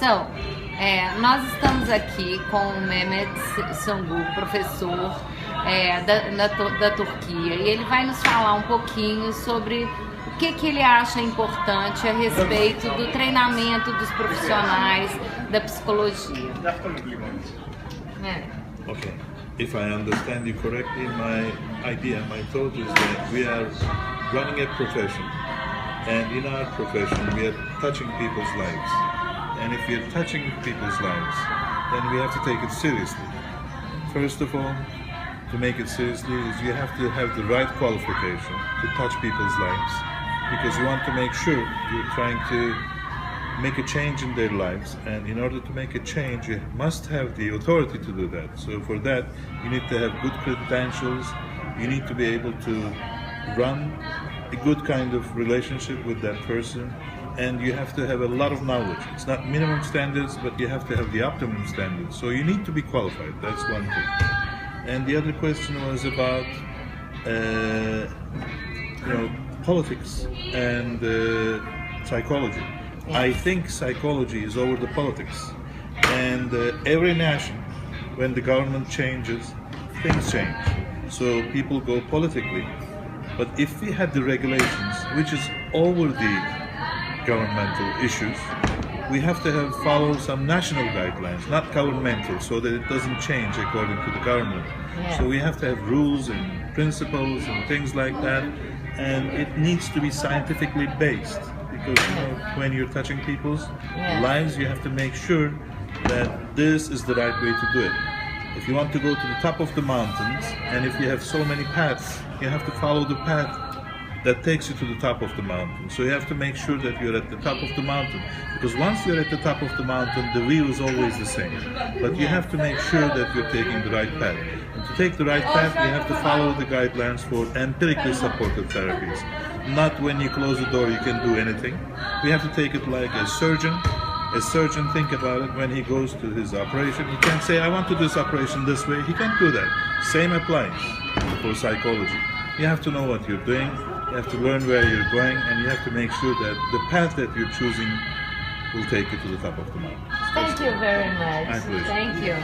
Renovação, nós estamos aqui com o Mehmet Sungur, professor da Turquia, e ele vai nos falar um pouquinho sobre o que ele acha importante a respeito do treinamento dos profissionais da psicologia. Okay. If I understand you correctly, my idea, my thought is that we are running a profession, and in our profession we are touching people's lives. And if we are touching people's lives, then we have to take it seriously. First of all, to make it seriously is you have to have the right qualification to touch people's lives, because you want to make sure you're trying to make a change in their lives, and in order to make a change you must have the authority to do that. So for that you need to have good credentials, you need to be able to run a good kind of relationship with that person, and you have to have a lot of knowledge. It's not minimum standards, but you have to have the optimum standards. So you need to be qualified, that's one thing. And the other question was about politics and psychology. I think psychology is over the politics, and every nation, when the government changes, things change. So people go politically, but if we had the regulations, which is over the governmental issues, we have to follow some national guidelines, not governmental, so that it doesn't change according to the government. Yeah. So we have to have rules and principles and things like that, and it needs to be scientifically based. Because when you're touching people's lives, you have to make sure that this is the right way to do it. If you want to go to the top of the mountains, and if you have so many paths, you have to follow the path that takes you to the top of the mountain. So you have to make sure that you're at the top of the mountain, because once you're at the top of the mountain, the view is always the same. But you have to make sure that you're taking the right path. And to take the right path, you have to follow the guidelines for empirically supported therapies. Not when you close the door you can do anything. We have to take it like a surgeon. A surgeon, think about it, when he goes to his operation, he can't say, I want to do this operation this way. He can't do that. Same applies for psychology. You have to know what you're doing, you have to learn where you're going, and you have to make sure that the path that you're choosing will take you to the top of the mountain. Thank you very much. My pleasure. Thank you.